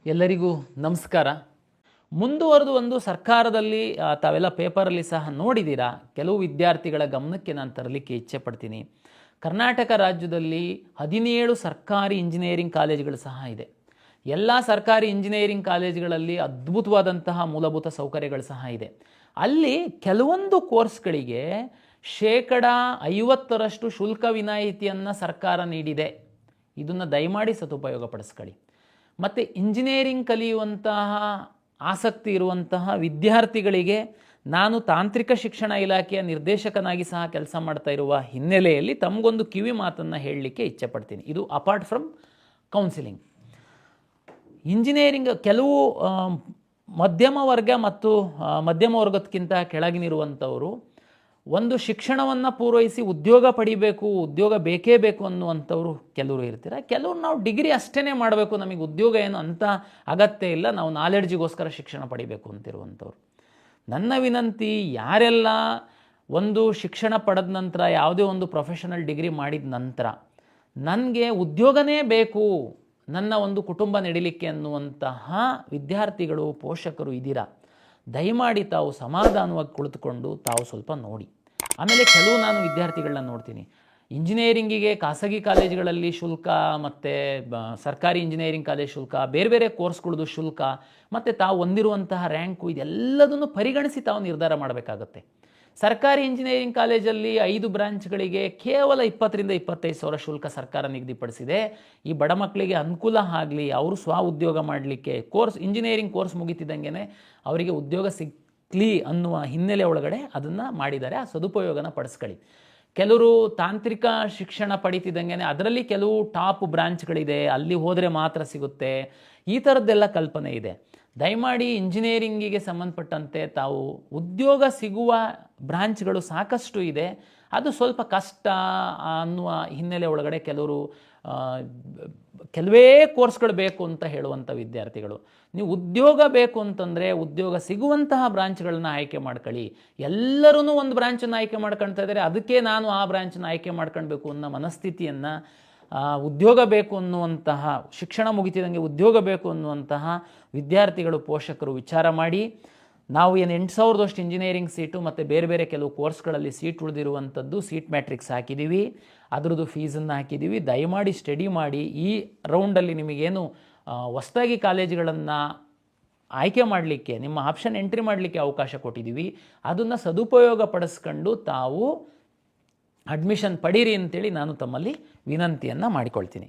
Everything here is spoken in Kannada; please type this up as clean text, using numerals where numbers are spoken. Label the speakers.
Speaker 1: ಎಲ್ಲರಿಗೂ ನಮಸ್ಕಾರ. ಮುಂದುವರೆದು ಒಂದು ಸರ್ಕಾರದಲ್ಲಿ ತಾವೆಲ್ಲ ಪೇಪರಲ್ಲಿ ಸಹ ನೋಡಿದ್ದೀರಾ, ಕೆಲವು ವಿದ್ಯಾರ್ಥಿಗಳ ಗಮನಕ್ಕೆ ನಾನು ತರಲಿಕ್ಕೆ ಇಚ್ಛೆ ಪಡ್ತೀನಿ. ಕರ್ನಾಟಕ ರಾಜ್ಯದಲ್ಲಿ 17 ಸರ್ಕಾರಿ ಇಂಜಿನಿಯರಿಂಗ್ ಕಾಲೇಜುಗಳು ಸಹ ಇದೆ. ಎಲ್ಲ ಸರ್ಕಾರಿ ಇಂಜಿನಿಯರಿಂಗ್ ಕಾಲೇಜುಗಳಲ್ಲಿ ಅದ್ಭುತವಾದಂತಹ ಮೂಲಭೂತ ಸೌಕರ್ಯಗಳು ಸಹ ಇದೆ. ಅಲ್ಲಿ ಕೆಲವೊಂದು ಕೋರ್ಸ್ಗಳಿಗೆ 50% ಶುಲ್ಕ ವಿನಾಯಿತಿಯನ್ನು ಸರ್ಕಾರ ನೀಡಿದೆ. ಇದನ್ನು ದಯಮಾಡಿ ಸದುಪಯೋಗಪಡಿಸ್ಕೊಳ್ಳಿ. ಮತ್ತು ಇಂಜಿನಿಯರಿಂಗ್ ಕಲಿಯುವಂತಹ ಆಸಕ್ತಿ ಇರುವಂತಹ ವಿದ್ಯಾರ್ಥಿಗಳಿಗೆ ನಾನು ತಾಂತ್ರಿಕ ಶಿಕ್ಷಣ ಇಲಾಖೆಯ ನಿರ್ದೇಶಕನಾಗಿ ಸಹ ಕೆಲಸ ಮಾಡ್ತಾ ಇರುವ ಹಿನ್ನೆಲೆಯಲ್ಲಿ ತಮಗೊಂದು ಕಿವಿ ಮಾತನ್ನು ಹೇಳಲಿಕ್ಕೆ ಇಚ್ಛೆ ಪಡ್ತೀನಿ. ಇದು ಅಪಾರ್ಟ್ ಫ್ರಮ್ ಕೌನ್ಸಿಲಿಂಗ್. ಇಂಜಿನಿಯರಿಂಗ್ ಕೆಲವು ಮಧ್ಯಮ ವರ್ಗ ಮತ್ತು ಮಧ್ಯಮ ವರ್ಗಕ್ಕಿಂತ ಕೆಳಗಿನಿರುವಂಥವರು ಒಂದು ಶಿಕ್ಷಣವನ್ನು ಪೂರೈಸಿ ಉದ್ಯೋಗ ಪಡಿಬೇಕು, ಉದ್ಯೋಗ ಬೇಕೇ ಬೇಕು ಅನ್ನುವಂಥವ್ರು ಕೆಲವರು ಇರ್ತೀರ. ಕೆಲವರು ನಾವು ಡಿಗ್ರಿ ಅಷ್ಟೇ ಮಾಡಬೇಕು, ನಮಗೆ ಉದ್ಯೋಗ ಏನು ಅಂತ ಅಗತ್ಯ ಇಲ್ಲ, ನಾವು ನಾಲೆಡ್ಜಿಗೋಸ್ಕರ ಶಿಕ್ಷಣ ಪಡಿಬೇಕು ಅಂತಿರುವಂಥವ್ರು. ನನ್ನ ವಿನಂತಿ, ಯಾರೆಲ್ಲ ಒಂದು ಶಿಕ್ಷಣ ಪಡೆದ ನಂತರ ಯಾವುದೇ ಒಂದು ಪ್ರೊಫೆಷನಲ್ ಡಿಗ್ರಿ ಮಾಡಿದ ನಂತರ ನನಗೆ ಉದ್ಯೋಗನೇ ಬೇಕು, ನನ್ನ ಒಂದು ಕುಟುಂಬ ನಡೀಲಿಕ್ಕೆ ಅನ್ನುವಂತಹ ವಿದ್ಯಾರ್ಥಿಗಳು, ಪೋಷಕರು ಇದ್ದೀರಾ, ದಯಮಾಡಿ ತಾವು ಸಮಾಧಾನವಾಗಿ ಕುಳಿತುಕೊಂಡು ತಾವು ಸ್ವಲ್ಪ ನೋಡಿ. ಆಮೇಲೆ ಕೆಲವು ನಾನು ವಿದ್ಯಾರ್ಥಿಗಳನ್ನ ನೋಡ್ತೀನಿ, ಇಂಜಿನಿಯರಿಂಗಿಗೆ ಖಾಸಗಿ ಕಾಲೇಜುಗಳಲ್ಲಿ ಶುಲ್ಕ ಮತ್ತು ಸರ್ಕಾರಿ ಇಂಜಿನಿಯರಿಂಗ್ ಕಾಲೇಜ್ ಶುಲ್ಕ, ಬೇರೆ ಬೇರೆ ಕೋರ್ಸ್ಗಳದ್ದು ಶುಲ್ಕ ಮತ್ತು ತಾವು ಹೊಂದಿರುವಂತಹ ರ್ಯಾಂಕು ಇದೆಲ್ಲದನ್ನು ಪರಿಗಣಿಸಿ ತಾವು ನಿರ್ಧಾರ ಮಾಡಬೇಕಾಗತ್ತೆ. ಸರ್ಕಾರಿ ಇಂಜಿನಿಯರಿಂಗ್ ಕಾಲೇಜಲ್ಲಿ 5 ಬ್ರಾಂಚ್ಗಳಿಗೆ ಕೇವಲ 20,000-25,000 ಶುಲ್ಕ ಸರ್ಕಾರ ನಿಗದಿಪಡಿಸಿದೆ. ಈ ಬಡ ಮಕ್ಕಳಿಗೆ ಅನುಕೂಲ ಆಗಲಿ, ಅವರು ಉದ್ಯೋಗ ಮಾಡಲಿಕ್ಕೆ ಇಂಜಿನಿಯರಿಂಗ್ ಕೋರ್ಸ್ ಮುಗಿತಿದ್ದಂಗೆ ಅವರಿಗೆ ಉದ್ಯೋಗ ಸಿಗಲಿ ಅನ್ನುವ ಹಿನ್ನೆಲೆ ಒಳಗಡೆ ಅದನ್ನು ಮಾಡಿದ್ದಾರೆ. ಆ ಸದುಪಯೋಗನ ಪಡಿಸ್ಕೊಳ್ಳಿ. ಕೆಲವರು ತಾಂತ್ರಿಕ ಶಿಕ್ಷಣ ಪಡಿತಿದ್ದಂಗೆ ಅದರಲ್ಲಿ ಕೆಲವು ಟಾಪ್ ಬ್ರಾಂಚ್ಗಳಿದೆ, ಅಲ್ಲಿ ಹೋದರೆ ಮಾತ್ರ ಸಿಗುತ್ತೆ, ಈ ಥರದ್ದೆಲ್ಲ ಕಲ್ಪನೆ ಇದೆ. ದಯಮಾಡಿ ಇಂಜಿನಿಯರಿಂಗಿಗೆ ಸಂಬಂಧಪಟ್ಟಂತೆ ತಾವು ಉದ್ಯೋಗ ಸಿಗುವ ಬ್ರಾಂಚ್ಗಳು ಸಾಕಷ್ಟು ಇದೆ, ಅದು ಸ್ವಲ್ಪ ಕಷ್ಟ ಅನ್ನುವ ಹಿನ್ನೆಲೆ ಒಳಗಡೆ ಕೆಲವೇ ಕೋರ್ಸ್ಗಳು ಬೇಕು ಅಂತ ಹೇಳುವಂಥ ವಿದ್ಯಾರ್ಥಿಗಳು, ನೀವು ಉದ್ಯೋಗ ಬೇಕು ಅಂತಂದರೆ ಉದ್ಯೋಗ ಸಿಗುವಂತಹ ಬ್ರಾಂಚ್ಗಳನ್ನ ಆಯ್ಕೆ ಮಾಡ್ಕೊಳ್ಳಿ. ಎಲ್ಲರೂ ಒಂದು ಬ್ರಾಂಚನ್ನು ಆಯ್ಕೆ ಮಾಡ್ಕೊಳ್ತಾ ಇದ್ದಾರೆ, ಅದಕ್ಕೆ ನಾನು ಆ ಬ್ರಾಂಚನ್ನು ಆಯ್ಕೆ ಮಾಡ್ಕೊಳ್ಬೇಕು ಅನ್ನೋ ಮನಸ್ಥಿತಿಯನ್ನು, ಉದ್ಯೋಗ ಬೇಕು ಅನ್ನುವಂತಹ, ಶಿಕ್ಷಣ ಮುಗಿತಿದಂಗೆ ಉದ್ಯೋಗ ಬೇಕು ಅನ್ನುವಂತಹ ವಿದ್ಯಾರ್ಥಿಗಳು, ಪೋಷಕರು ವಿಚಾರ ಮಾಡಿ. ನಾವು 8,000 ಇಂಜಿನಿಯರಿಂಗ್ ಸೀಟು ಮತ್ತು ಬೇರೆ ಬೇರೆ ಕೆಲವು ಕೋರ್ಸ್ಗಳಲ್ಲಿ ಸೀಟ್ ಉಳಿದಿರುವಂಥದ್ದು ಸೀಟ್ ಮ್ಯಾಟ್ರಿಕ್ಸ್ ಹಾಕಿದ್ದೀವಿ, ಅದರದ್ದು ಫೀಸನ್ನು ಹಾಕಿದ್ದೀವಿ. ದಯಮಾಡಿ ಸ್ಟಡಿ ಮಾಡಿ. ಈ ರೌಂಡಲ್ಲಿ ನಿಮಗೇನು ಹೊಸದಾಗಿ ಕಾಲೇಜುಗಳನ್ನು ಆಯ್ಕೆ ಮಾಡಲಿಕ್ಕೆ, ನಿಮ್ಮ ಆಪ್ಷನ್ ಎಂಟ್ರಿ ಮಾಡಲಿಕ್ಕೆ ಅವಕಾಶ ಕೊಟ್ಟಿದ್ದೀವಿ, ಅದನ್ನು ಸದುಪಯೋಗ ಪಡಿಸ್ಕೊಂಡು ತಾವು ಅಡ್ಮಿಷನ್ ಪಡೀರಿ ಅಂತೇಳಿ ನಾನು ತಮ್ಮಲ್ಲಿ ವಿನಂತಿಯನ್ನು ಮಾಡಿಕೊಳ್ತೀನಿ.